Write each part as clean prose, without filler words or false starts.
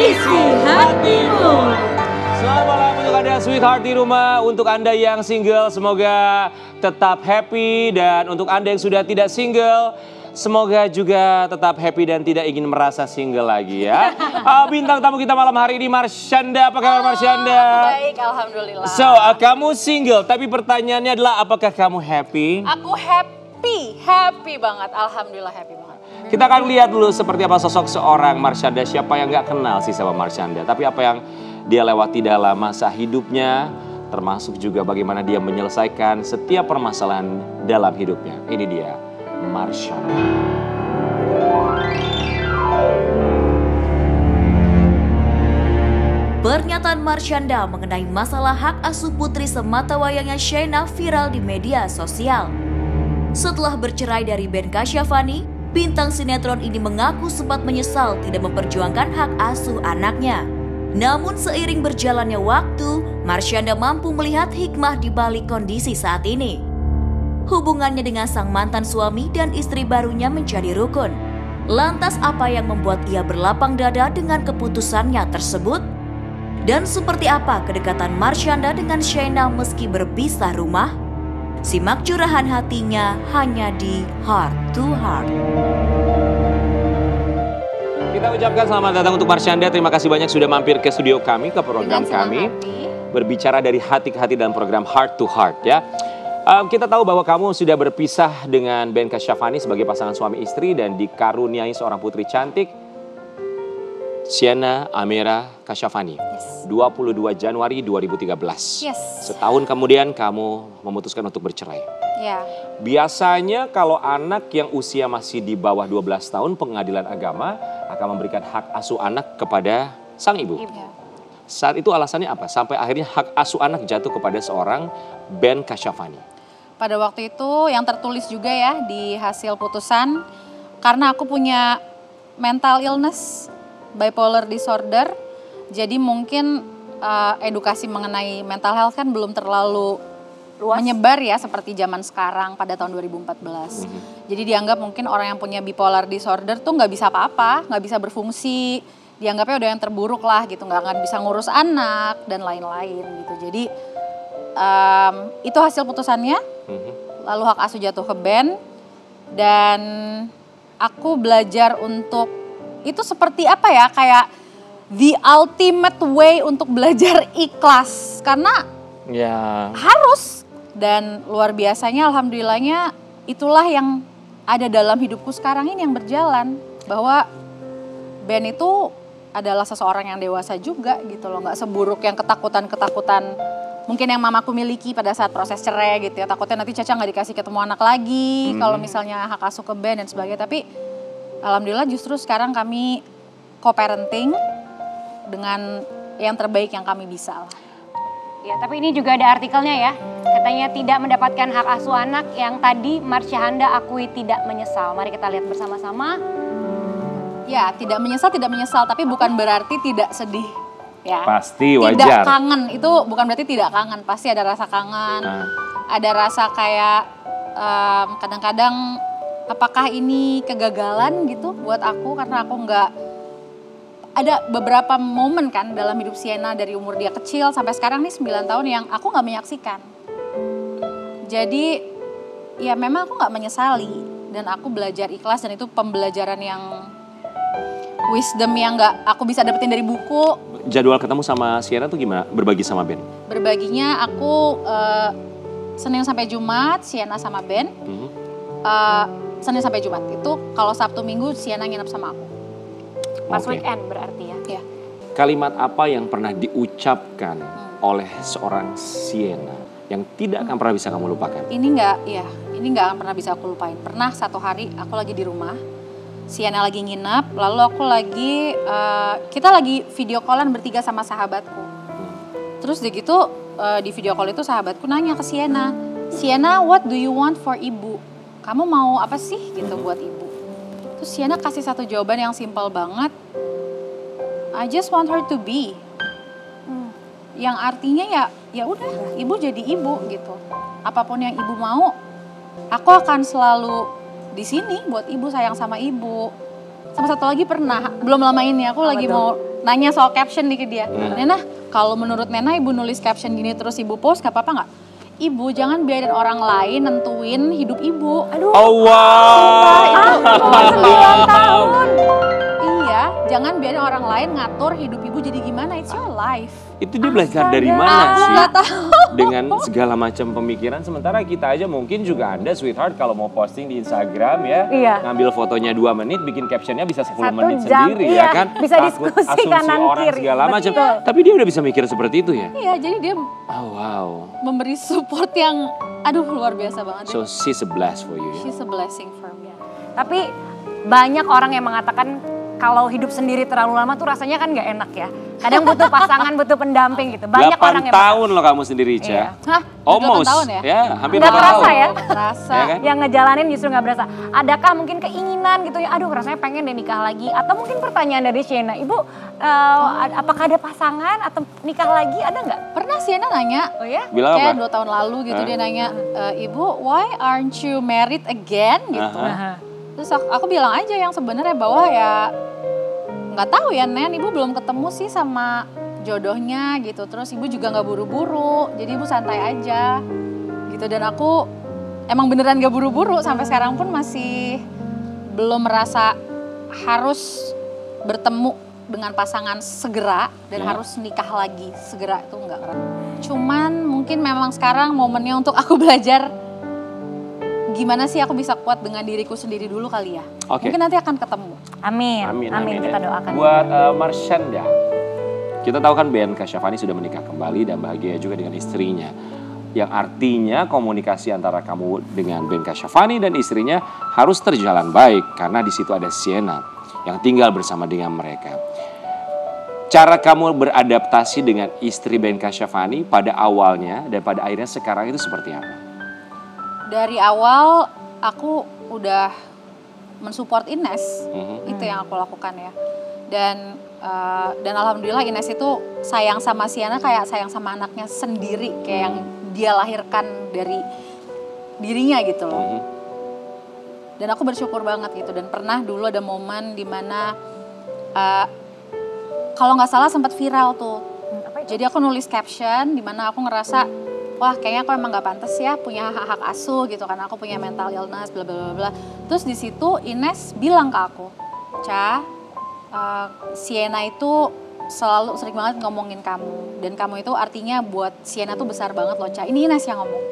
Isi hatimu. Selamat malam untuk Anda sweetheart di rumah. Untuk Anda yang single, semoga tetap happy. Dan untuk Anda yang sudah tidak single, semoga juga tetap happy dan tidak ingin merasa single lagi ya. Bintang tamu kita malam hari ini Marsyanda. Apa kabar Marsyanda? Baik, alhamdulillah. So, kamu single, tapi pertanyaannya adalah apakah kamu happy? Aku happy banget. Alhamdulillah happy banget. Kita akan lihat dulu seperti apa sosok seorang Marsyanda. Siapa yang gak kenal sih sama Marsyanda. Tapi apa yang dia lewati dalam masa hidupnya. Termasuk juga bagaimana dia menyelesaikan setiap permasalahan dalam hidupnya. Ini dia Marsyanda. Pernyataan Marsyanda mengenai masalah hak asuh putri sematawayangnya Sheena viral di media sosial. Setelah bercerai dari Ben Kasyafani, bintang sinetron ini mengaku sempat menyesal tidak memperjuangkan hak asuh anaknya. Namun seiring berjalannya waktu, Marsyanda mampu melihat hikmah di balik kondisi saat ini. Hubungannya dengan sang mantan suami dan istri barunya menjadi rukun. Lantas apa yang membuat ia berlapang dada dengan keputusannya tersebut? Dan seperti apa kedekatan Marsyanda dengan Sheena meski berpisah rumah? Simak curahan hatinya hanya di Heart to Heart. Kita ucapkan selamat datang untuk Marsyanda. Terima kasih banyak sudah mampir ke studio kami, ke program kami. Berbicara dari hati ke hati dalam program Heart to Heart ya. Kita tahu bahwa kamu sudah berpisah dengan Ben Kasyafani sebagai pasangan suami istri dan dikaruniai seorang putri cantik, Sheena Ameera Kasyafani. 22 Januari 2013. Setahun kemudian kamu memutuskan untuk bercerai. Ya. Biasanya kalau anak yang usia masih di bawah 12 tahun, pengadilan agama akan memberikan hak asuh anak kepada sang ibu. Saat itu alasannya apa? Sampai akhirnya hak asuh anak jatuh kepada seorang Ben Kasyafani. Pada waktu itu yang tertulis juga ya di hasil putusan, karena aku punya mental illness, bipolar disorder, jadi mungkin edukasi mengenai mental health kan belum terlalu luas, menyebar ya seperti zaman sekarang pada tahun 2014. Jadi dianggap mungkin orang yang punya bipolar disorder tuh nggak bisa apa-apa, nggak bisa berfungsi, dianggapnya udah yang terburuk lah gitu, nggak akan bisa ngurus anak dan lain-lain gitu. Jadi itu hasil putusannya, lalu hak asuh jatuh ke Ben dan aku belajar untuk itu seperti apa ya, kayak the ultimate way untuk belajar ikhlas karena harus. Dan luar biasanya alhamdulillahnya itulah yang ada dalam hidupku sekarang ini yang berjalan. Bahwa Ben itu adalah seseorang yang dewasa juga gitu loh. Gak seburuk yang ketakutan-ketakutan mungkin yang mamaku miliki pada saat proses cerai gitu ya. Takutnya nanti Caca gak dikasih ketemu anak lagi kalau misalnya hak asuh ke Ben dan sebagainya. Tapi alhamdulillah justru sekarang kami co-parenting dengan yang terbaik yang kami bisa lah. Ya, tapi ini juga ada artikelnya ya. Katanya tidak mendapatkan hak asuh anak yang tadi Marsyanda akui tidak menyesal. Mari kita lihat bersama-sama. Ya, tidak menyesal, tapi bukan berarti tidak sedih. Ya. Pasti wajar. Tidak kangen, itu bukan berarti tidak kangen. Pasti ada rasa kangen, ada rasa kayak kadang-kadang apakah ini kegagalan gitu buat aku karena aku nggak. Ada beberapa momen kan dalam hidup Sheena dari umur dia kecil sampai sekarang nih 9 tahun yang aku gak menyaksikan. Jadi ya memang aku gak menyesali dan aku belajar ikhlas dan itu pembelajaran yang wisdom yang gak aku bisa dapetin dari buku. Jadwal ketemu sama Sheena tuh gimana? Berbagi sama Ben? Berbaginya aku Senin sampai Jumat Sheena sama Ben. Senin sampai Jumat itu kalau Sabtu Minggu Sheena nginep sama aku. Pas weekend berarti ya? Iya. Kalimat apa yang pernah diucapkan oleh seorang Sheena yang tidak akan pernah bisa kamu lupakan? Ini nggak akan pernah bisa aku lupain. Pernah satu hari aku lagi di rumah, Sheena lagi nginep, lalu aku lagi, kita lagi video callan bertiga sama sahabatku. Terus di video call itu sahabatku nanya ke Sheena, "Sheena, what do you want for ibu? Kamu mau apa sih gitu buat ibu?" Terus Sheena kasih satu jawaban yang simpel banget. I just want her to be. Yang artinya ya udah, ibu jadi ibu gitu. Apapun yang ibu mau, aku akan selalu di sini buat ibu, sayang sama ibu. Sama satu lagi pernah, belum lama ini aku lagi mau nanya soal caption nih ke dia. Nena, kalau menurut Nena ibu nulis caption gini terus ibu post gak apa-apa gak? Ibu jangan biarin orang lain nentuin hidup ibu. Aduh. Oh wow. Itu 9 tahun. Iya, jangan biarin orang lain ngatur hidup ibu jadi gimana. It's your life. Itu dia belajar dari mana Aku sih? nggak tahu. Dengan segala macam pemikiran, sementara kita aja mungkin juga Anda sweetheart kalau mau posting di Instagram ya, Iya. ngambil fotonya 2 menit, bikin captionnya bisa 10 1 menit jam, sendiri iya. ya kan? Bisa Takut diskusi asumsi kanan orang kiri. segala macam. Betul. Tapi dia udah bisa mikir seperti itu ya? Iya, jadi dia Oh wow. memberi support yang aduh luar biasa banget. So she's a blast for you ya? She's a blessing for me. Tapi banyak orang yang mengatakan kalau hidup sendiri terlalu lama tuh rasanya kan gak enak ya. Kadang butuh pasangan, butuh pendamping gitu. Banyak 8 orang yang tahun loh kamu sendiri, Ica. Iya. Hah? Almost. 8 tahun ya? Ya, hampir Nggak 8 kerasa tahun. ya? Terasa. Ya kan? yang ngejalanin justru gak berasa. Adakah mungkin keinginan gitu ya, aduh rasanya pengen deh nikah lagi. Atau mungkin pertanyaan dari Shena, Ibu apakah ada pasangan atau nikah lagi, ada nggak? Pernah Sienna nanya, Oh ya? Bilang kayak apa? 2 tahun lalu gitu Hah? dia nanya, Ibu why aren't you married again gitu. Aha. Terus aku bilang aja yang sebenarnya bahwa ya nggak tahu ya Nen, Ibu belum ketemu sih sama jodohnya gitu. Terus Ibu juga nggak buru-buru, jadi Ibu santai aja gitu. Dan aku emang beneran gak buru-buru, sampai sekarang pun masih belum merasa harus bertemu dengan pasangan segera dan harus nikah lagi segera, itu enggak. Cuman mungkin memang sekarang momennya untuk aku belajar gimana sih aku bisa kuat dengan diriku sendiri dulu kali ya. Oke. Mungkin nanti akan ketemu. Amin. Amin Kita ya. doakan. Buat Marshanda, kita tahu kan Ben Kasyafani sudah menikah kembali dan bahagia juga dengan istrinya. Yang artinya komunikasi antara kamu dengan Ben Kasyafani dan istrinya harus terjalan baik karena di situ ada Sienna yang tinggal bersama dengan mereka. Cara kamu beradaptasi dengan istri Ben Kasyafani pada awalnya dan pada akhirnya sekarang itu seperti apa? Dari awal aku udah mensupport Ines, itu yang aku lakukan ya. Dan alhamdulillah Ines itu sayang sama Sienna kayak sayang sama anaknya sendiri, kayak yang dia lahirkan dari dirinya gitu loh. Dan aku bersyukur banget gitu. Dan pernah dulu ada momen dimana kalau nggak salah sempat viral tuh. Jadi aku nulis caption dimana aku ngerasa wah kayaknya aku emang gak pantas ya punya hak asuh gitu karena aku punya mental illness bla bla bla bla. Terus di situ Ines bilang ke aku, Ca, Sienna itu selalu sering banget ngomongin kamu dan kamu itu artinya buat Sienna tuh besar banget loh, Ca. Ini Ines yang ngomong.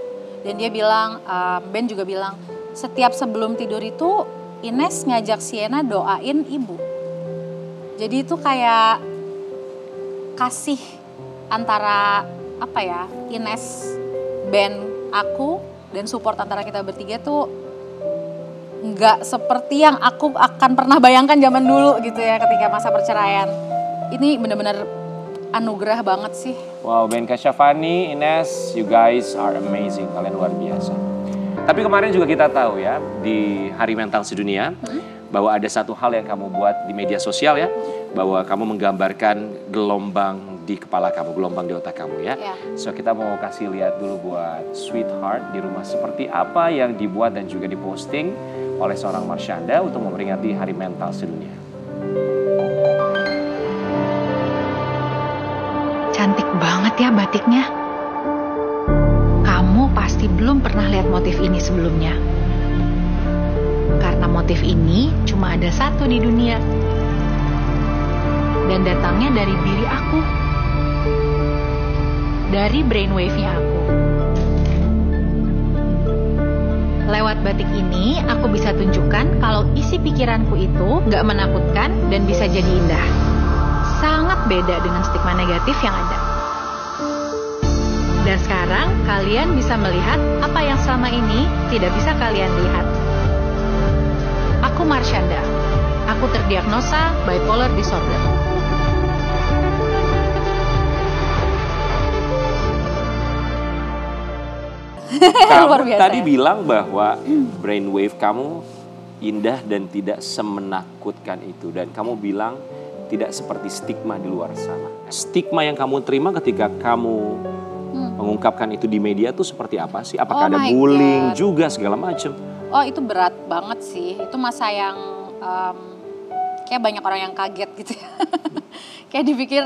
Dan dia bilang, Ben juga bilang, setiap sebelum tidur itu Ines ngajak Sienna doain ibu. Jadi itu kayak kasih antara apa ya, Ines, Ben, aku, dan support antara kita bertiga tuh nggak seperti yang aku akan pernah bayangkan zaman dulu gitu ya ketika masa perceraian. Ini benar-benar anugerah banget sih. Wow, Ben Kasyafani, Ines, you guys are amazing, kalian luar biasa. Tapi kemarin juga kita tahu ya, di Hari Mental Sedunia, bahwa ada satu hal yang kamu buat di media sosial ya, bahwa kamu menggambarkan gelombang di kepala kamu, gelombang di otak kamu ya. So kita mau kasih lihat dulu buat sweetheart di rumah seperti apa yang dibuat dan juga diposting oleh seorang Marshanda untuk memperingati Hari Mental Sedunia. Cantik banget ya batiknya. Kamu pasti belum pernah lihat motif ini sebelumnya. Karena motif ini cuma ada satu di dunia. Dan datangnya dari diri aku. Dari brainwave-nya aku. Lewat batik ini, aku bisa tunjukkan kalau isi pikiranku itu gak menakutkan dan bisa jadi indah. Sangat beda dengan stigma negatif yang ada. Dan sekarang, kalian bisa melihat apa yang selama ini tidak bisa kalian lihat. Aku Marshanda. Aku terdiagnosa bipolar disorder. Luar Kamu biasa tadi ya? bilang bahwa brainwave kamu indah dan tidak semenakutkan itu. Dan kamu bilang tidak seperti stigma di luar sana. Stigma yang kamu terima ketika kamu mengungkapkan itu di media tuh seperti apa sih? Apakah ada my bullying God. juga segala macam? Oh itu berat banget sih. Itu masa yang kayak banyak orang yang kaget gitu ya. Kayak dipikir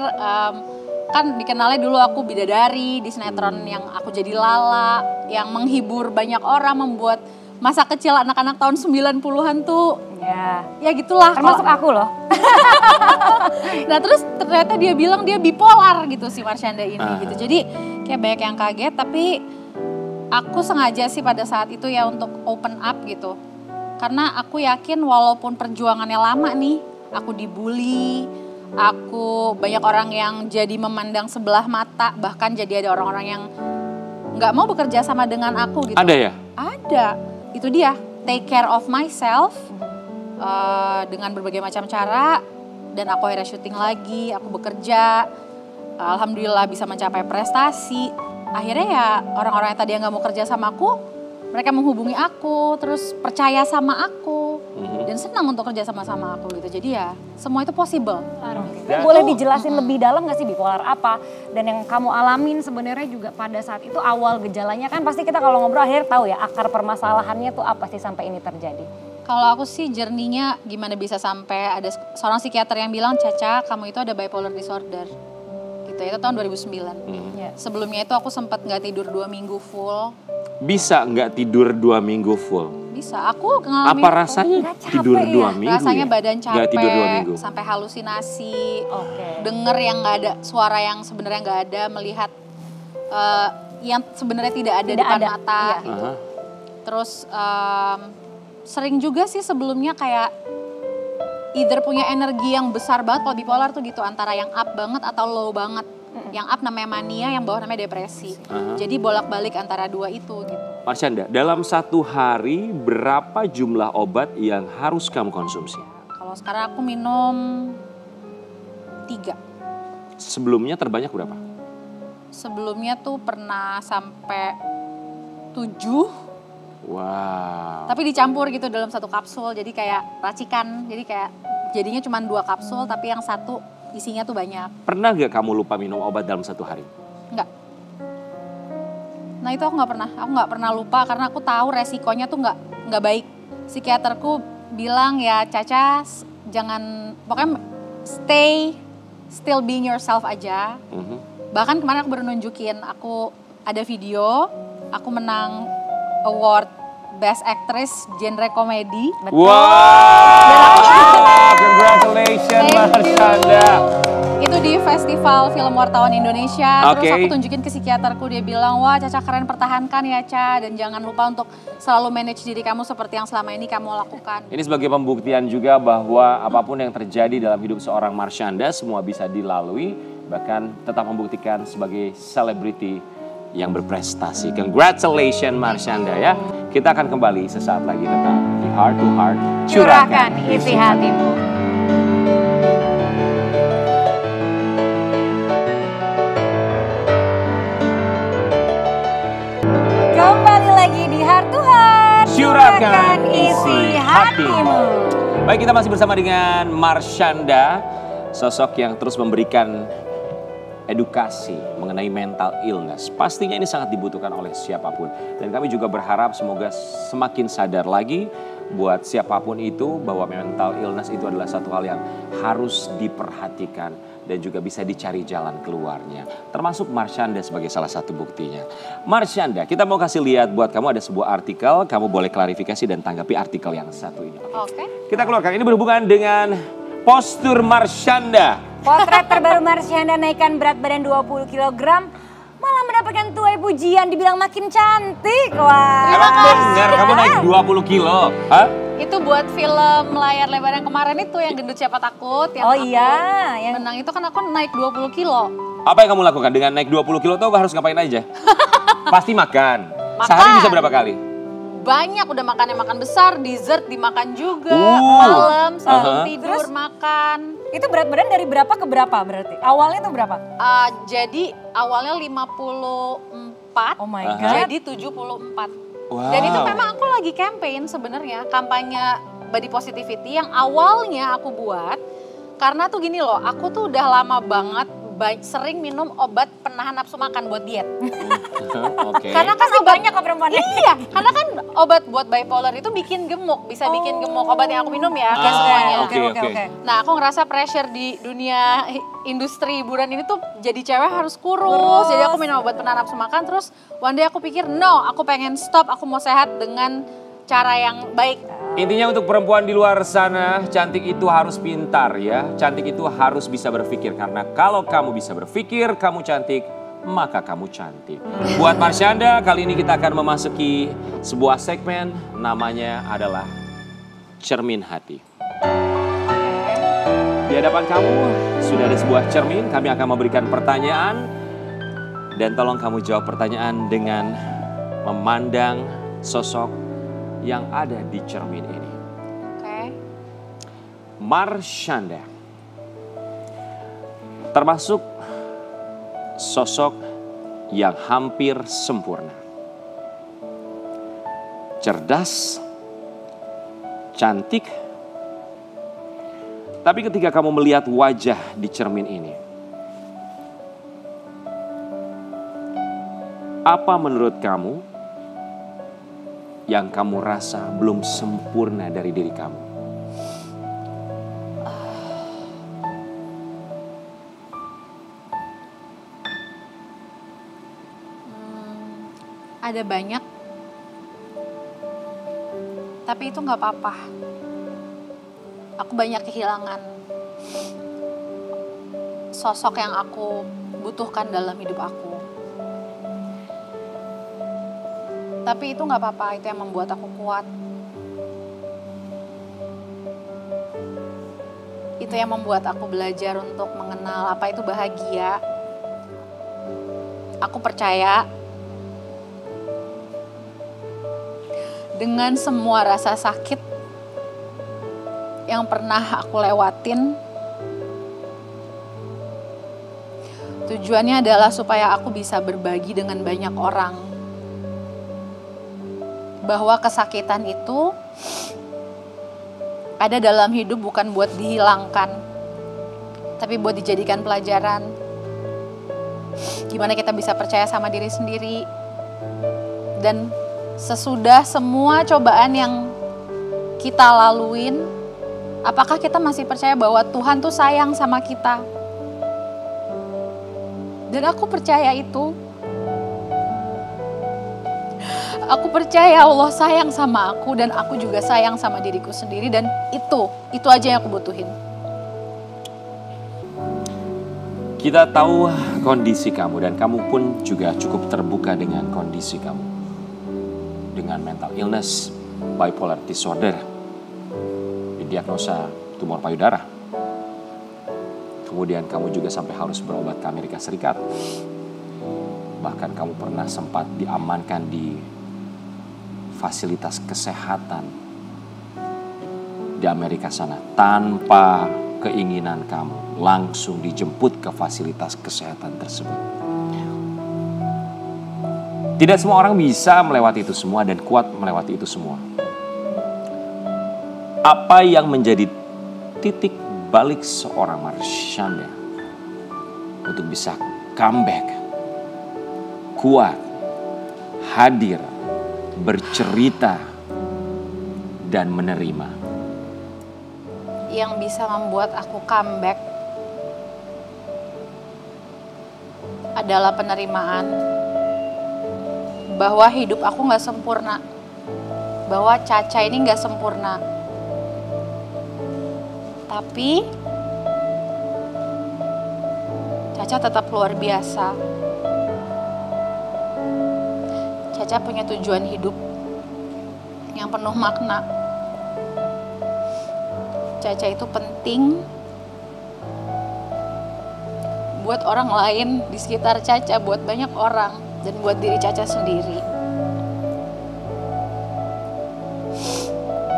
kan dikenalnya dulu aku bidadari di sinetron yang aku jadi Lala, yang menghibur banyak orang, membuat masa kecil anak-anak tahun 90-an tuh ya gitulah. Termasuk aku loh. Nah terus ternyata dia bilang dia bipolar gitu si Marshanda ini gitu. Jadi kayak banyak yang kaget, tapi aku sengaja sih pada saat itu ya untuk open up gitu. Karena aku yakin walaupun perjuangannya lama nih, aku dibully, aku banyak orang yang jadi memandang sebelah mata, bahkan jadi ada orang-orang yang nggak mau bekerja sama dengan aku gitu. Ada ya? Ada, itu dia, take care of myself dengan berbagai macam cara, dan aku akhirnya syuting lagi, aku bekerja, alhamdulillah bisa mencapai prestasi. Akhirnya ya orang-orang yang tadi yang nggak mau kerja sama aku, mereka menghubungi aku, terus percaya sama aku, dan senang untuk kerja sama aku gitu. Jadi ya semua itu possible. Boleh dijelasin lebih dalam gak sih bipolar apa? Dan yang kamu alamin sebenarnya juga pada saat itu awal gejalanya kan pasti kita kalau ngobrol akhirnya tahu ya akar permasalahannya tuh apa sih sampai ini terjadi? Kalau aku sih journey-nya gimana bisa sampai ada seorang psikiater yang bilang, Caca kamu itu ada bipolar disorder. Gitu, itu tahun 2009. Sebelumnya itu aku sempat gak tidur 2 minggu full. Bisa nggak tidur 2 minggu full? Bisa, aku ngalamin. Apa rasanya tidur 2 minggu? Rasanya ya? badan capek, nggak tidur 2 minggu. sampai halusinasi, denger yang nggak ada, suara yang sebenarnya nggak ada, melihat yang sebenarnya tidak ada di depan mata. Gitu. Terus sering juga sih sebelumnya kayak either punya energi yang besar banget, kalau bipolar tuh gitu, antara yang up banget atau low banget. Yang up namanya mania, yang bawah namanya depresi. Jadi bolak-balik antara dua itu gitu. Marshanda, dalam satu hari berapa jumlah obat yang harus kamu konsumsi? Kalau sekarang aku minum 3. Sebelumnya terbanyak berapa? Sebelumnya tuh pernah sampai 7. Wow. Tapi dicampur gitu dalam satu kapsul, jadi kayak racikan. Jadi kayak jadinya cuma 2 kapsul, tapi yang satu isinya tuh banyak. Pernah gak kamu lupa minum obat dalam satu hari? Enggak. Nah itu aku nggak pernah lupa karena aku tahu resikonya tuh nggak baik. Psikiaterku bilang ya Caca jangan, pokoknya still being yourself aja. Bahkan kemarin aku baru nunjukin, aku ada video, aku menang award Best Actress genre komedi. Wow, congratulations Marshanda. Itu di Festival Film Wartawan Indonesia. Terus aku tunjukin ke psikiaterku, dia bilang, wah Caca keren, pertahankan ya Ca. Dan jangan lupa untuk selalu manage diri kamu seperti yang selama ini kamu lakukan. Ini sebagai pembuktian juga bahwa apapun yang terjadi dalam hidup seorang Marshanda, semua bisa dilalui. Bahkan tetap membuktikan sebagai selebriti yang berprestasi. Congratulations Marshanda ya. Kita akan kembali sesaat lagi, tetap di Heart to Heart. Curahkan isi hatimu. Kembali lagi di Heart to Heart. Curahkan isi hatimu. Baik, kita masih bersama dengan Marshanda, sosok yang terus memberikan edukasi mengenai mental illness. Pastinya ini sangat dibutuhkan oleh siapapun. Dan kami juga berharap semoga semakin sadar lagi buat siapapun itu bahwa mental illness itu adalah satu hal yang harus diperhatikan dan juga bisa dicari jalan keluarnya. Termasuk Marshanda sebagai salah satu buktinya. Marshanda, kita mau kasih lihat buat kamu ada sebuah artikel. Kamu boleh klarifikasi dan tanggapi artikel yang satu ini. Oke. Kita keluarkan. Ini berhubungan dengan postur Marshanda. Potret terbaru Marshanda naikkan berat badan 20 kg. Malah mendapatkan tuai pujian, dibilang makin cantik. Wah. Emang benar kamu naik 20 kilo? Hah? Itu buat film layar lebar yang kemarin itu, yang gendut siapa takut. Yang aku yang menang itu kan aku naik 20 kilo. Apa yang kamu lakukan dengan naik 20 kilo tuh harus ngapain aja? Pasti makan. Sehari bisa berapa kali? Banyak, udah makan besar, dessert dimakan juga, malam, sebelum tidur makan. Itu berat badan dari berapa ke berapa berarti? Awalnya tuh berapa? Jadi awalnya 54, oh my God. Jadi 74. Wow. Dan itu memang aku lagi campaign sebenarnya, kampanye body positivity yang awalnya aku buat. Karena tuh gini loh, aku tuh udah lama banget sering minum obat penahan nafsu makan buat diet. Oke. Karena kan Banyak kok perempuan. iya, karena kan obat buat bipolar itu bikin gemuk, bisa bikin gemuk. Obat yang aku minum ya, kayak semuanya. Oke. Nah, aku ngerasa pressure di dunia industri hiburan ini tuh jadi cewek harus kurus. Jadi aku minum obat penahan nafsu makan, terus one day aku pikir, no, aku pengen stop, aku mau sehat dengan cara yang baik. Intinya untuk perempuan di luar sana, cantik itu harus pintar ya. Cantik itu harus bisa berpikir. Karena kalau kamu bisa berpikir, kamu cantik, maka kamu cantik. Buat Marsyanda, kali ini kita akan memasuki sebuah segmen. Namanya adalah Cermin Hati. Di hadapan kamu sudah ada sebuah cermin. Kami akan memberikan pertanyaan. Dan tolong kamu jawab pertanyaan dengan memandang sosok yang ada di cermin ini. Oke. Marsyanda termasuk sosok yang hampir sempurna. Cerdas, cantik. Tapi ketika kamu melihat wajah di cermin ini, apa menurut kamu yang kamu rasa belum sempurna dari diri kamu? Ada banyak, tapi itu nggak apa-apa. Aku banyak kehilangan sosok yang aku butuhkan dalam hidup aku. Tapi itu nggak apa-apa, itu yang membuat aku kuat. Itu yang membuat aku belajar untuk mengenal apa itu bahagia. Aku percaya dengan semua rasa sakit yang pernah aku lewatin, tujuannya adalah supaya aku bisa berbagi dengan banyak orang. Bahwa kesakitan itu ada dalam hidup bukan buat dihilangkan, tapi buat dijadikan pelajaran. Gimana kita bisa percaya sama diri sendiri. Dan sesudah semua cobaan yang kita laluin, apakah kita masih percaya bahwa Tuhan tuh sayang sama kita? Dan aku percaya itu. Aku percaya Allah sayang sama aku dan aku juga sayang sama diriku sendiri, dan itu aja yang aku butuhin. Kita tahu kondisi kamu dan kamu pun juga cukup terbuka dengan kondisi kamu. Dengan mental illness, bipolar disorder, didiagnosa tumor payudara. Kemudian kamu juga sampai harus berobat ke Amerika Serikat. Bahkan kamu pernah sempat diamankan di fasilitas kesehatan di Amerika sana tanpa keinginan kamu, langsung dijemput ke fasilitas kesehatan tersebut. Tidak semua orang bisa melewati itu semua dan kuat melewati itu semua. Apa yang menjadi titik balik seorang Marsyanda untuk bisa comeback, kuat, hadir, bercerita, dan menerima? Yang bisa membuat aku comeback adalah penerimaan bahwa hidup aku gak sempurna, bahwa Caca ini gak sempurna, tapi Caca tetap luar biasa. Caca punya tujuan hidup yang penuh makna. Caca itu penting buat orang lain di sekitar Caca, buat banyak orang, dan buat diri Caca sendiri.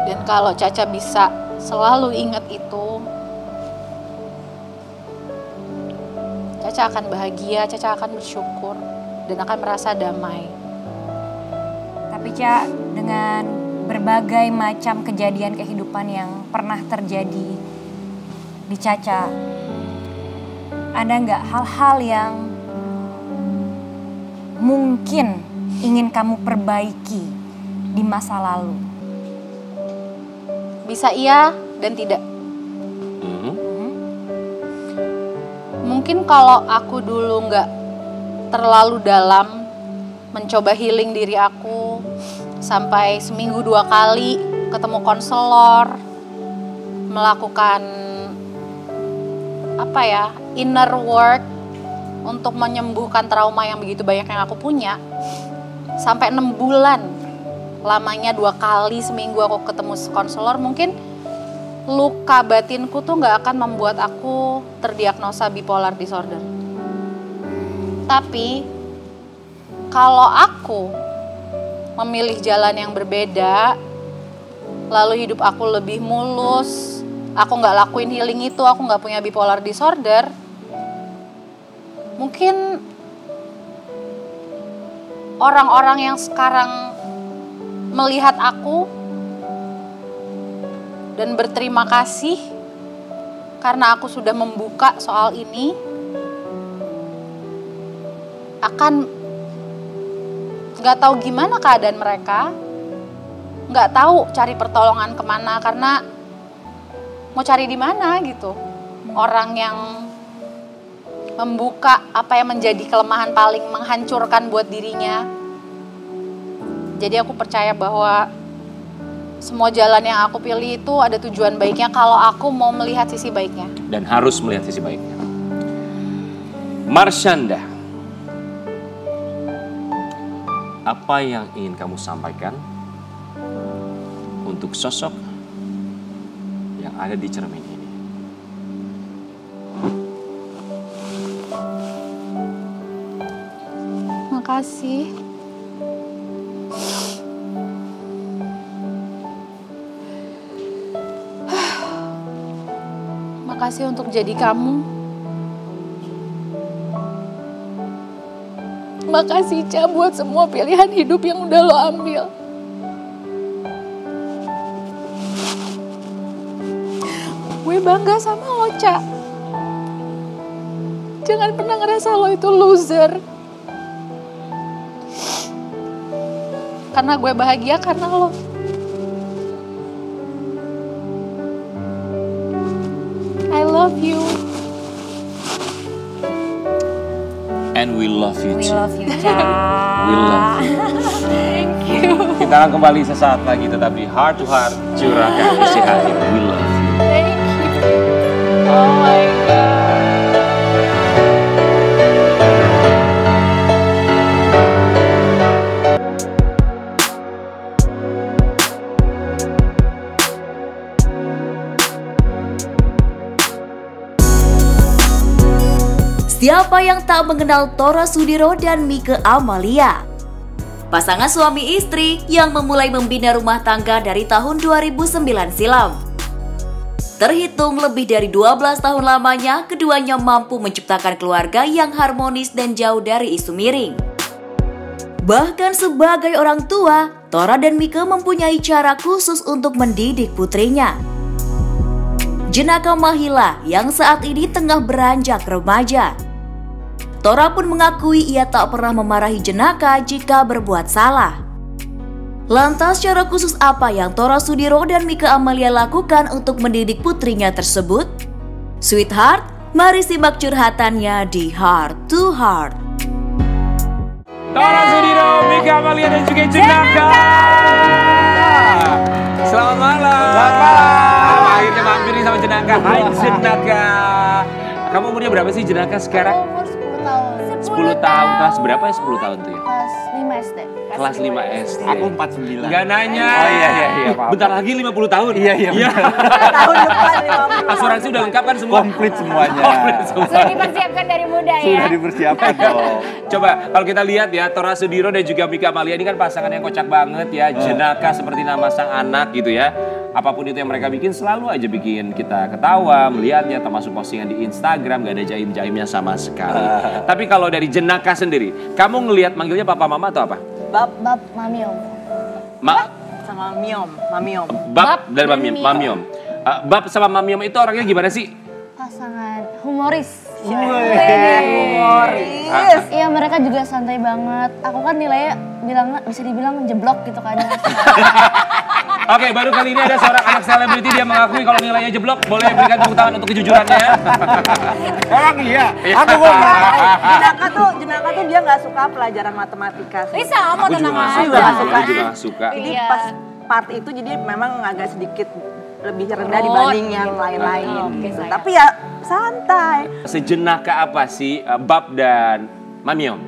Dan kalau Caca bisa selalu ingat itu, Caca akan bahagia, Caca akan bersyukur, dan akan merasa damai. Tapi Ca, dengan berbagai macam kejadian kehidupan yang pernah terjadi di Caca, ada nggak hal-hal yang mungkin ingin kamu perbaiki di masa lalu? Bisa iya dan tidak. Mungkin kalau aku dulu nggak terlalu dalam mencoba healing diri aku, sampai seminggu 2 kali ketemu konselor, melakukan inner work untuk menyembuhkan trauma yang begitu banyak yang aku punya, sampai 6 bulan lamanya 2 kali seminggu aku ketemu konselor, mungkin luka batinku tuh nggak akan membuat aku terdiagnosa bipolar disorder. Tapi kalau aku memilih jalan yang berbeda, lalu hidup aku lebih mulus, aku nggak lakuin healing itu, aku nggak punya bipolar disorder, mungkin orang-orang yang sekarang melihat aku dan berterima kasih karena aku sudah membuka soal ini, akan nggak tahu gimana keadaan mereka, nggak tahu cari pertolongan kemana, karena mau cari di mana gitu. Orang yang membuka apa yang menjadi kelemahan paling menghancurkan buat dirinya. Jadi aku percaya bahwa semua jalan yang aku pilih itu ada tujuan baiknya kalau aku mau melihat sisi baiknya. Dan harus melihat sisi baiknya. Marshanda, apa yang ingin kamu sampaikan untuk sosok yang ada di cermin ini? Makasih. Makasih untuk jadi kamu. Makasih Ca buat semua pilihan hidup yang udah lo ambil. Gue bangga sama lo, Ca. Jangan pernah ngerasa lo itu loser. Karena gue bahagia karena lo. I love you. And we love you We too. love you, Ca. We love you. Thank you. Kita akan kembali sesaat lagi, tetap di Heart to Heart, curahkan isi hati. We love you. Thank you. Oh my God. Siapa yang tak mengenal Tora Sudiro dan Mike Amalia? Pasangan suami istri yang memulai membina rumah tangga dari tahun 2009 silam. Terhitung lebih dari 12 tahun lamanya, keduanya mampu menciptakan keluarga yang harmonis dan jauh dari isu miring. Bahkan sebagai orang tua, Tora dan Mike mempunyai cara khusus untuk mendidik putrinya. Jenaka Mahila yang saat ini tengah beranjak remaja. Tora pun mengakui ia tak pernah memarahi Jenaka jika berbuat salah. Lantas cara khusus apa yang Tora Sudiro dan Mike Amalia lakukan untuk mendidik putrinya tersebut? Sweetheart, mari simak curhatannya di Heart to Heart. Tora Sudiro, Mike Amalia dan juga Jenaka. Selamat malam. Selamat malam. Akhirnya mampir nih sama Jenaka. Hai Jenaka. Kamu umurnya berapa sih Jenaka sekarang? Umur 10 tahun. 10 tahun. Kelas berapa ya 10 tahun tuh ya? Kelas 5 SD. Kelas 5 SD. Aku 49. Gak nanya. Oh iya, maaf. Bentar lagi 50 tahun. Iya. Tahun depan 50. Asuransi udah lengkap kan semua? Komplit semuanya. Sudah dipersiapkan dari muda ya. Sudah dipersiapkan dong. Coba kalau kita lihat ya, Tora Sudiro dan juga Mike Amalia ini kan pasangan yang kocak banget ya. Jenaka seperti nama sang anak gitu ya. Apapun itu yang mereka bikin selalu aja bikin kita ketawa, melihatnya, termasuk postingan di Instagram, gak ada jaim-jaimnya sama sekali. Tapi kalau dari Jenaka sendiri, kamu ngelihat manggilnya papa mama atau apa? Bab Mamiom. Sama Mamiom. Bab dan Mamiom. Bab sama Mamiom itu orangnya gimana sih? Pasangan humoris. Humoris. Iya, mereka juga santai banget. Aku kan nilainya bisa dibilang jeblok gitu kan. Oke, baru kali ini ada seorang anak selebriti dia mengakui kalau nilainya jeblok. Boleh berikan tepuk tangan untuk kejujurannya. Orang iya. Aku kok nggak tahu. Jenaka tuh dia nggak suka pelajaran matematika. Sama tenang aja. Aku juga nggak suka. Aku juga nggak suka. Jadi pas part itu jadi memang agak sedikit lebih rendah dibanding yang lain-lain. Gitu. Tapi ya santai. Sejenaka apa sih Bab dan Mamiom?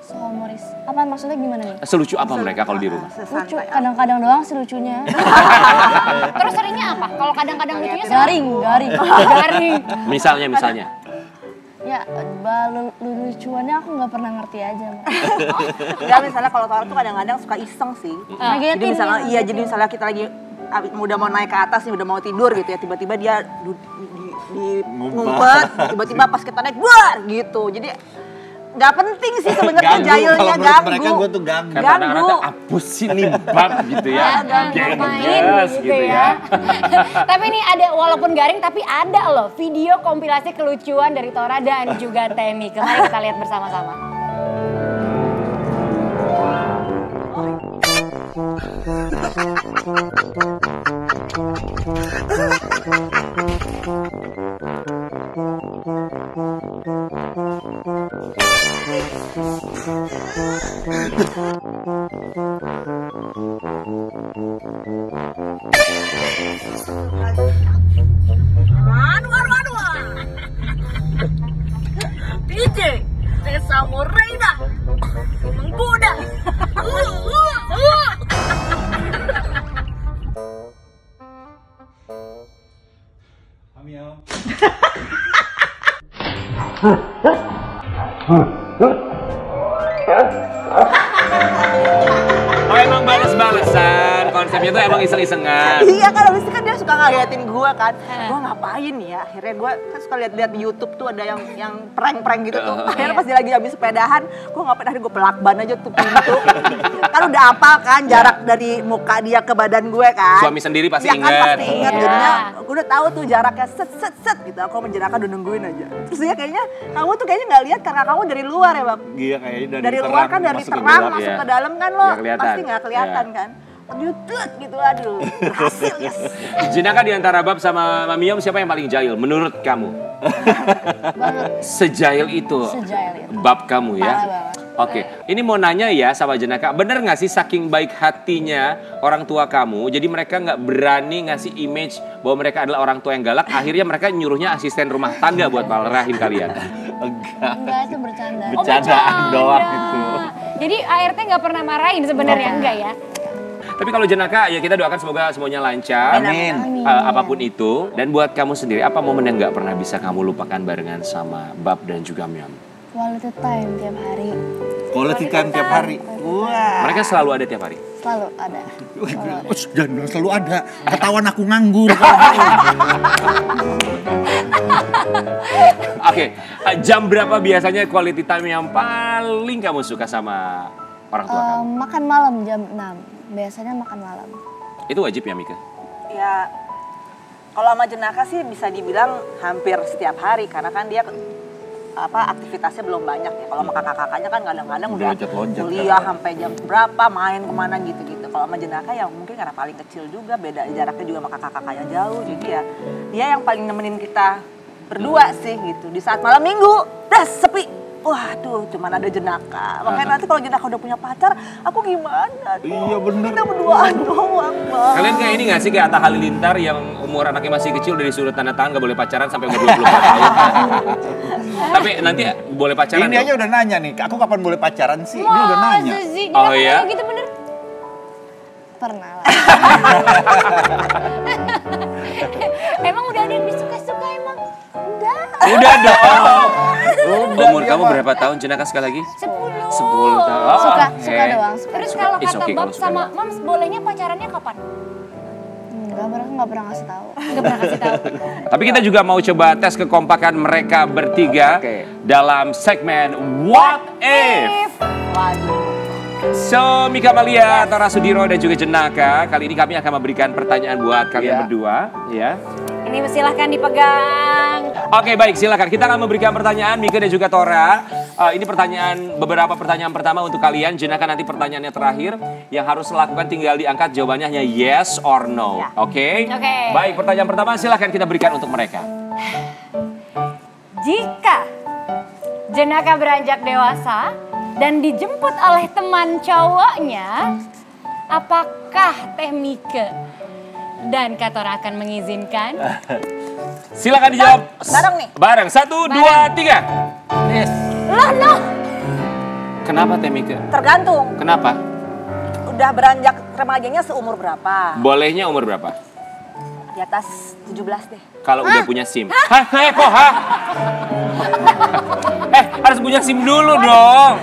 Humoris. Apa maksudnya gimana nih? Selucu apa mereka kalau di rumah? Lucu, kadang-kadang doang sih lucunya. Terus seringnya apa? Kalau kadang-kadang lucunya Garing. Misalnya. Ya, lucuannya aku nggak pernah ngerti aja. Enggak, misalnya kalau Tora tuh kadang-kadang suka iseng sih. Jadi misalnya jadi misalnya kita lagi udah mau naik ke atas nih, udah mau tidur gitu ya, tiba-tiba dia di ngumpet, tiba-tiba pas kita naik buar gitu. Jadi nggak penting sih sebenarnya jailnya, ganggu. Mereka gue tuh ganggu. Kata anak-anak apus sih nih Bab gitu ya. Ngapain gitu ya. Tapi ini ada, walaupun garing tapi ada loh video kompilasi kelucuan dari Tora dan juga Temi. Mari kita lihat bersama-sama. DJ Desa Moreida menggoda. Oh emang balas-balasan, konsepnya tuh emang iseng-isengan. Iya kan, habis itu kan dia suka ngagetin gue kan. Gue ngapain ya, akhirnya gue kan suka lihat-lihat di YouTube tuh ada yang prank-prank gitu tuh. Akhirnya pas dia lagi habis sepedahan, gue ngapain, akhirnya gue pelakban aja tuh pintu. Kan udah apa kan jarak dari muka dia ke badan gue kan. Suami sendiri pasti ya, kan, ingat. pasti ingat, jadinya gue udah tahu tuh jaraknya set gitu. Aku sama Jenaka udah nungguin aja. Terus dia kayaknya, kamu tuh kayaknya nggak lihat karena kamu dari luar ya Bang. Iya kayaknya dari luar kan, dari terang masuk ke dalam kan lo pasti nggak kelihatan kan. Yutut gitu, aduh berhasil yes. Jenaka di antara Bab sama Mamiom siapa yang paling jahil menurut kamu? Sejail itu Bab kamu ya? Oke, ini mau nanya ya sama Jenaka, bener nggak sih saking baik hatinya orang tua kamu, jadi mereka nggak berani ngasih image bahwa mereka adalah orang tua yang galak, akhirnya mereka nyuruhnya asisten rumah tangga buat marahin kalian? Enggak, itu bercanda. Bercandaan doang itu. Jadi ART nggak pernah marahin sebenarnya, enggak ya? Tapi kalau Jenaka ya kita doakan semoga semuanya lancar. Amin. Apapun itu. Dan buat kamu sendiri apa momen yang nggak pernah bisa kamu lupakan barengan sama Bab dan juga Miom? Quality time tiap hari. Quality time tiap hari. Wah. Mereka selalu ada tiap hari? Selalu ada. Jangan selalu ada. Ketahuan aku nganggur. Oke, jam berapa biasanya quality time yang paling kamu suka sama orang tua kamu? Makan malam jam 6. Biasanya makan malam. Itu wajib ya Mika? Ya, kalau sama Jenaka sih bisa dibilang hampir setiap hari karena kan dia aktivitasnya belum banyak ya. Kalau sama kakak-kakaknya kan kadang-kadang udah kuliah sampai jam berapa, main kemana gitu-gitu. Kalau sama Jenaka ya mungkin karena paling kecil juga, beda jaraknya juga sama kakak-kakaknya jauh. Jadi ya dia yang paling nemenin kita berdua sih gitu. Di saat malam minggu, dah sepi. Waduh, cuman ada Jenaka. Makanya nanti kalau Jenaka udah punya pacar, aku gimana? Iya bener. Kita berduaan doang, Bang. Kalian kayak ini gak sih kayak Atta Halilintar yang umur anaknya masih kecil dari sudut tanda tangan gak boleh pacaran sampai umur 24 tahun. Tapi nanti boleh pacaran. Ini aja udah nanya nih, aku kapan boleh pacaran sih? Dia udah nanya. Oh iya? Gitu bener? Pernah lah. Emang udah ada yang disuka-suka emang? Udah dong. Umur kamu berapa tahun Jenaka sekali lagi? 10. 10 tahun. Oh, Suka doang. Terus kalau It's kata okay Bab kalau suka sama doang. Mams bolehnya pacarannya kapan? Nggak pernah ngasih tahu. Nggak pernah kasih tahu. Tapi kita juga mau coba tes kekompakan mereka bertiga dalam segmen What If. So, Mika Malia, Tora Sudiro dan juga Jenaka, kali ini kami akan memberikan pertanyaan buat kalian berdua, ya. Ini silahkan dipegang. Oke, baik, silakan. Kita akan memberikan pertanyaan Mika dan juga Tora. Ini beberapa pertanyaan pertama untuk kalian. Jenaka nanti pertanyaannya terakhir. Yang harus lakukan tinggal diangkat jawabannya hanya yes or no. Ya. Oke? Oke. Baik, pertanyaan pertama silakan kita berikan untuk mereka. Jika Jenaka beranjak dewasa dan dijemput oleh teman cowoknya, apakah Teh Mika dan Kak Tora akan mengizinkan? Silakan dijawab. Bareng nih. Bareng. 1, 2, 3. Yes. Loh. Kenapa Teh Mika? Tergantung. Kenapa? Udah beranjak remajanya seumur berapa? Bolehnya umur berapa? Di atas 17 deh. Kalau udah punya SIM. Hah? Kok? Harus punya SIM dulu dong.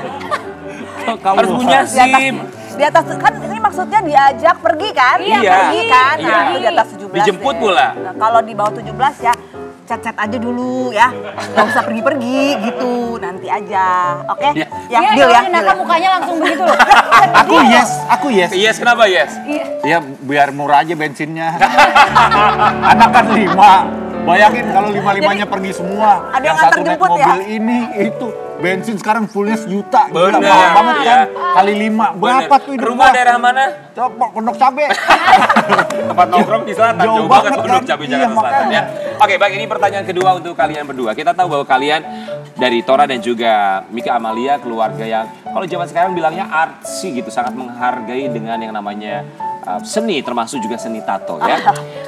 Harus punya SIM. Di atas kan ini maksudnya diajak pergi kan? Iya. Pergi kan? Nah, Iya. itu di atas 17. Dijemput deh. pula. Nah, kalau di bawah 17 ya chat-chat aja dulu ya. Gak usah pergi-pergi gitu. Nanti aja. Oke? Iya. Ya, Iya, deal ya. Jenaka deal ya. mukanya langsung begitu loh. Aku yes. Yes, kenapa yes? Ya biar murah aja bensinnya. Anak kan 5. Bayangin kalau 5-5-nya pergi semua. Ada yang satu antar naik jemput mobil ya? ini itu. Bensin sekarang fullnya 1 juta. Gila, Bener, mahal banget iya. kan. Kali 5. Berapa tuh hidup Rumah gua? daerah mana? Coba Pondok Cabe. Tempat nongkrong di selatan. Jauh Jauh banget banget Pondok kan? Cabe Iya, Jakarta Selatan makanya. ya. Oke, baik, ini pertanyaan kedua untuk kalian berdua. Kita tahu bahwa kalian dari Tora dan juga Mika Amalia keluarga yang kalau zaman sekarang bilangnya artsy gitu, sangat menghargai dengan yang namanya seni, termasuk juga seni tato ya.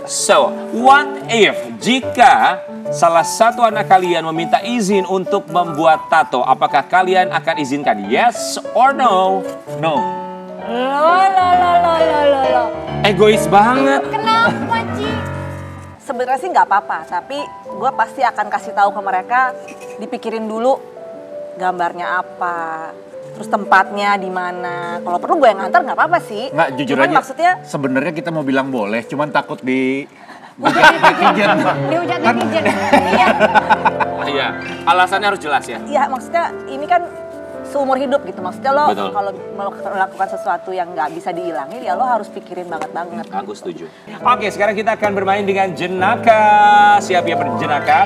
So, what if jika salah satu anak kalian meminta izin untuk membuat tato, apakah kalian akan izinkan? Yes or no? No. Loh. Egois banget. Kenapa, Ci? Sebenarnya sih nggak apa-apa, tapi gue pasti akan kasih tahu ke mereka, dipikirin dulu gambarnya apa, terus tempatnya di mana. Kalau perlu gue yang nganter nggak apa-apa sih. Nggak, jujur Cuman aja. maksudnya Sebenarnya kita mau bilang boleh, cuman takut di netizen. Dihujat netizen. Iya. Iya, alasannya harus jelas ya. ya maksudnya ini kan seumur hidup gitu. Maksudnya lo Betul. kalau melakukan sesuatu yang nggak bisa dihilangin ya lo harus pikirin banget. Aku setuju. Oke, sekarang kita akan bermain dengan Jenaka. Siap ya Jenaka?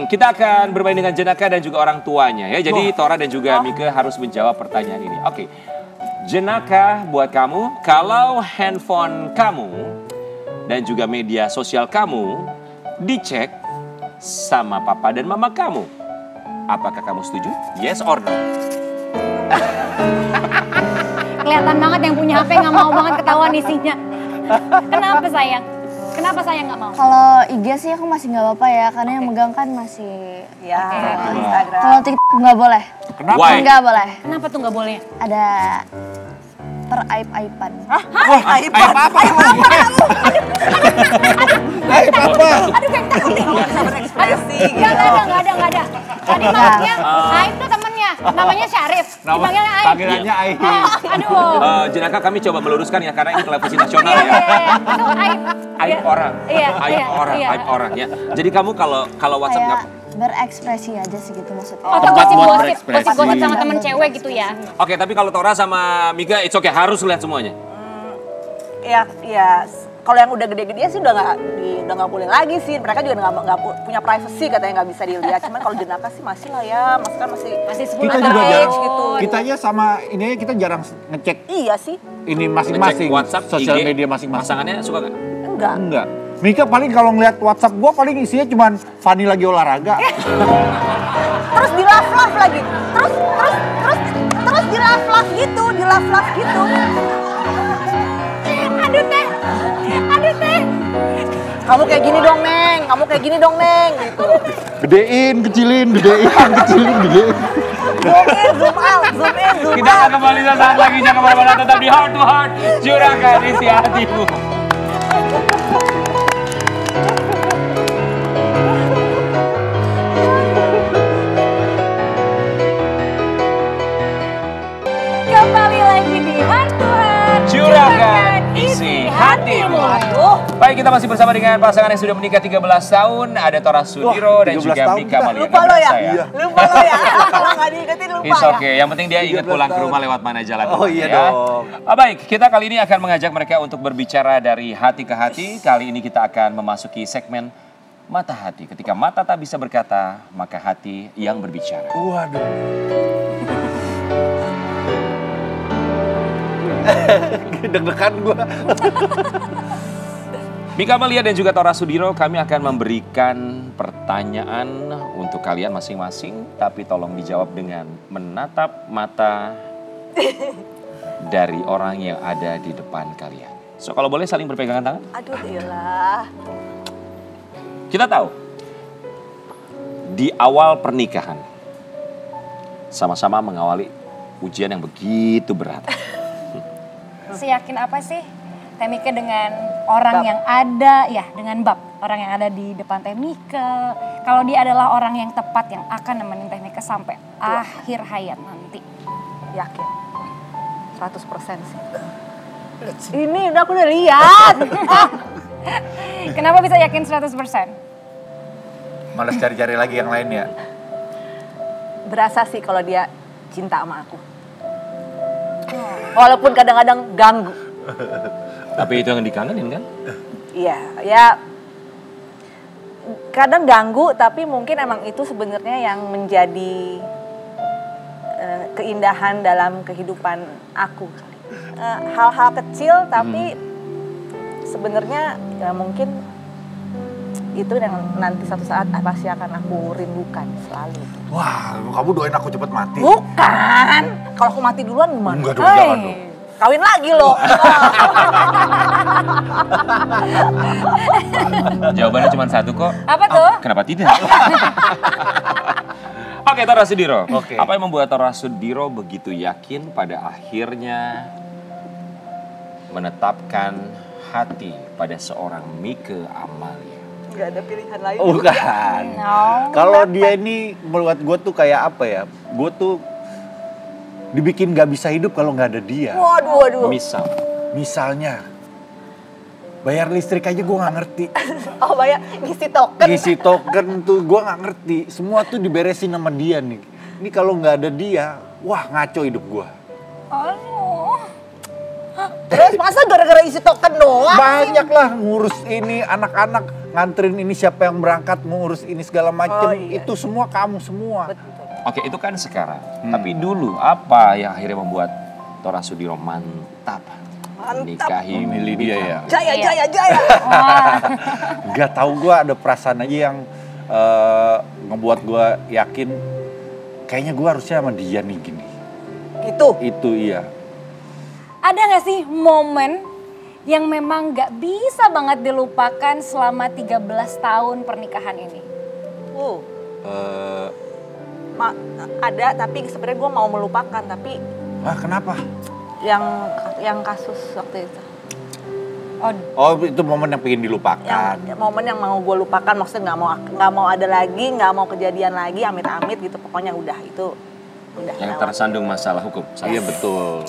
Kita akan bermain dengan Jenaka dan juga orang tuanya ya. Jadi Tora dan juga Mika harus menjawab pertanyaan ini. Oke, Jenaka buat kamu, kalau handphone kamu dan juga media sosial kamu dicek sama papa dan mama kamu, apakah kamu setuju? Yes or no? Kelihatan banget yang punya HP nggak mau banget ketahuan isinya. Kenapa sayang? Kenapa sayang nggak mau? Kalau IG sih aku masih nggak apa-apa ya, karena yang megang kan masih. Ya, Instagram. Kalau TikTok nggak boleh. Kenapa? Why? Nggak boleh. Kenapa tuh nggak boleh? Ada peraib-aiban. Aib apa? Nggak ada. Tadi maksudnya Aib tuh temennya, namanya Syarif. Dipanggilnya Aib. Panggilannya Aib. Aduh. Jenaka kami coba meluruskan ya karena ini televisi nasional Iya. ya. Itu Aib. Aib orang, Iya, aib iya, orang, iya. aib orang ya. Jadi kamu kalau WhatsApp Kayak nggak. berekspresi aja sih gitu maksudnya. Oh, Tempat buat gosip berekspresi. sama temen cewek gitu ya. Oke, tapi kalau Tora sama Mika, it's okay, harus lihat semuanya. Ya, kalau yang udah gede-gede sih udah nggak boleh lagi sih. Mereka juga nggak punya privacy katanya nggak bisa dilihat. Cuman kalau Jenaka sih masih lah ya, masih 10 Kita juga jarang, gitu. kita aja sama ini aja kita jarang ngecek Iya sih, ini Ngecek masing-masing. WhatsApp, Sosial IG, media masing-masing. Pasangannya suka nggak? enggak. Enggak. Mika paling kalau ngeliat WhatsApp gua paling isinya cuman Fanny lagi olahraga. Terus di love lagi. Terus di love gitu. Aduh teh. Kamu kayak gini dong, Neng, gitu. Gedein, kecilin, gedein. Zoom in, zoom out. Kita akan kembali sesaat lagi, jangan kemana-mana, tetap di Heart to Heart, curahkan isi hatimu. Kembali lagi di Heart to Heart. Curahkan isi hatimu. Aduh. Baik, kita masih bersama dengan dengan pasangan yang sudah menikah 13 tahun. Ada Tora Sudiro dan juga Mika Amalia. Lupa lo ya? Lupa lo ya? Kalau nggak diingetin lupa It's ya? okay. Yang penting dia ingat pulang ke rumah lewat mana jalan. Oh iya dong. Baik, kita kali ini akan mengajak mereka untuk berbicara dari hati ke hati. Kali ini kita akan memasuki segmen Mata Hati. Ketika mata tak bisa berkata, maka hati yang berbicara. Waduh. Deg-degan gue. Mika Amalia dan juga Tora Sudiro, kami akan memberikan pertanyaan untuk kalian masing-masing. Tapi tolong dijawab dengan menatap mata dari orang yang ada di depan kalian. So kalau boleh saling berpegangan tangan. Aduh iyalah. Kita tahu, di awal pernikahan, sama-sama mengawali ujian yang begitu berat. Seyakin apa sih Temike dengan orang yang ada, ya dengan Bab, orang yang ada di depan Temike. Kalau dia adalah orang yang tepat yang akan nemenin Temike sampai akhir hayat nanti. Yakin, 100% sih. Ini udah aku udah lihat. Kenapa bisa yakin 100%? Males cari-cari lagi yang lain ya. Berasa sih kalau dia cinta sama aku. Walaupun kadang-kadang ganggu. Tapi itu yang dikangenin kan? Iya, ya kadang ganggu tapi mungkin emang itu sebenarnya yang menjadi keindahan dalam kehidupan aku. Hal-hal kecil tapi sebenarnya ya mungkin itu yang nanti suatu saat pasti akan aku rindukan selalu. Wah, kamu doain aku cepet mati. Bukan, kalau aku mati duluan gimana? Enggak dong, jangan dong. Kawin lagi loh. Jawabannya cuma satu kok. Apa tuh? Kenapa tidak? Oke, Tora Sudiro. Oke. Apa yang membuat Tora Sudiro begitu yakin pada akhirnya menetapkan hati pada seorang Mika Amalia? Gak ada pilihan lain. Bukan. No. Kalau dia ini buat gue tuh kayak apa ya? Gue tuh dibikin gak bisa hidup kalau nggak ada dia. Waduh. Misalnya, bayar listrik aja gue nggak ngerti. Oh bayar ngisi token. Ngisi token tuh gue nggak ngerti. Semua tuh diberesin sama dia nih. Ini kalau nggak ada dia, wah ngaco hidup gue. Aduh. Terus masa gara-gara isi token doang? Banyak lah ngurus ini anak-anak, nganterin ini siapa yang berangkat, ngurus ini segala macem. Oh, iya. Itu semua kamu semua. Betul. Oke, itu kan sekarang. Tapi dulu apa yang akhirnya membuat Tora Sudiro mantap nikahi Milih dia ya. Jaya. Gak tahu gue ada perasaan aja yang ngebuat gue yakin kayaknya gue harusnya sama dia nih gini. Itu iya. Ada gak sih momen yang memang gak bisa banget dilupakan selama 13 tahun pernikahan ini? Ada tapi sebenarnya gue mau melupakan tapi. Kenapa? Yang kasus waktu itu. Oh itu momen yang pengen dilupakan. Momen yang mau gue lupakan, maksudnya nggak mau ada lagi, nggak mau kejadian lagi, amit-amit gitu, pokoknya udah itu. Udah, yang tersandung masalah hukum. Iya betul.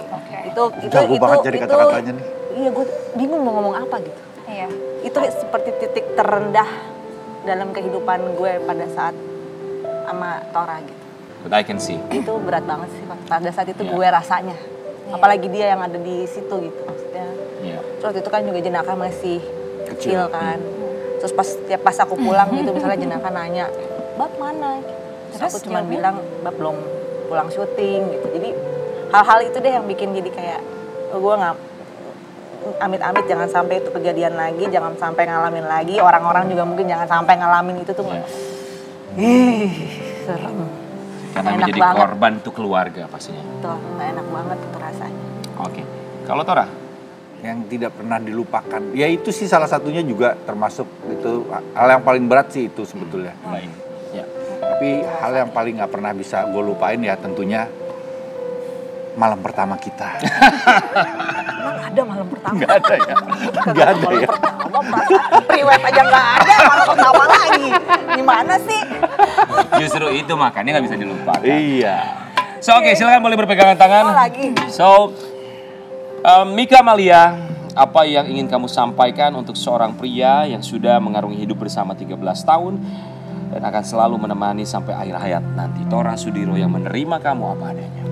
Itu Jago banget jadi kata-katanya nih. Iya, gue bingung mau ngomong apa gitu. Iya. Itu seperti titik terendah dalam kehidupan gue pada saat sama Tora gitu. But I can see. Itu berat banget sih pada saat itu gue rasanya. Apalagi dia yang ada di situ gitu maksudnya. Terus itu kan juga Jenaka masih kecil kan. Terus pas aku pulang gitu misalnya Jenaka nanya, "Bab mana?" Terus aku cuma bilang, "Bab belum pulang syuting," gitu. Jadi hal-hal itu deh yang bikin jadi kayak gue nggak amit-amit jangan sampai itu kejadian lagi, jangan sampai ngalamin lagi. Orang-orang juga mungkin jangan sampai ngalamin itu tuh. Serem. Karena menjadi korban tuh keluarga pastinya. Tuh, nggak enak banget itu rasanya. Oke. Kalau Tora? Yang tidak pernah dilupakan. Ya itu sih salah satunya juga termasuk itu hal yang paling berat sih itu sebetulnya. Baik. Ya. Tapi hal yang paling nggak pernah bisa gue lupain ya tentunya malam pertama kita. Emang ada malam pertama? Nggak ada ya. Nggak ada ya. Priwet aja nggak ada, malam pertama lagi. Gimana sih? Justru itu makanya nggak bisa dilupakan. Iya. So oke, silakan boleh berpegangan tangan. Oh, lagi. So Mika Amalia, apa yang ingin kamu sampaikan untuk seorang pria yang sudah mengarungi hidup bersama 13 tahun dan akan selalu menemani sampai akhir hayat nanti? Tora Sudiro yang menerima kamu apa adanya.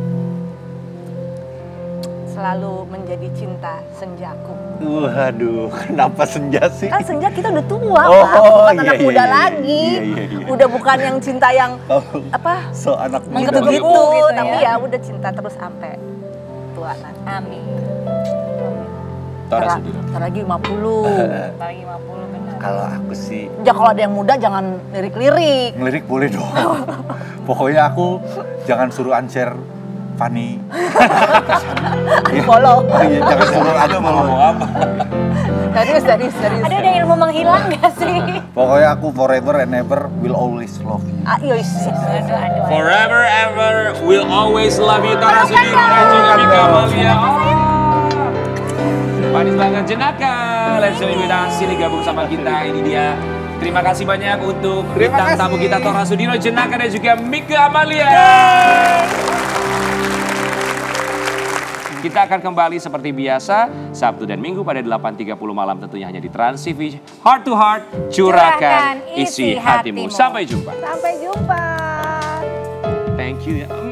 Selalu menjadi cinta senjaku. Waduh, kenapa senja sih? Kan senja kita udah tua, Oh, Pak. Bukan iya, anak iya, muda iya, lagi. iya. Udah bukan yang cinta yang apa? So anak muda. Gitu-gitu, gitu tapi ya. ya udah cinta terus sampai tua nanti. Amin. Tora Sudiro. Ntar lagi 50. Lagi 50 benar. Kalau aku sih Ya kalau ada yang muda jangan lirik-lirik. ngelirik boleh dong. Pokoknya aku jangan suruh unshare Fanny. Follow. Iya, jangan suruh aku Ngomong apa? Serius. Ada ilmu menghilang gak sih? Pokoknya aku forever and ever will always love you. Ayo Aduh. Forever ever will always love you, Tora Sudiro dan juga Mika Amalia. Manis banget Jenaka. Let's go kita sini gabung sama kita. Ini dia. Terima kasih banyak untuk bintang tamu kita Tora Sudiro, Jenaka dan juga Mika Amalia. Kita akan kembali seperti biasa Sabtu dan Minggu pada 8.30 malam tentunya hanya di Trans TV. Heart to Heart, curahkan isi hatimu. Sampai jumpa. Sampai jumpa. Thank you ya.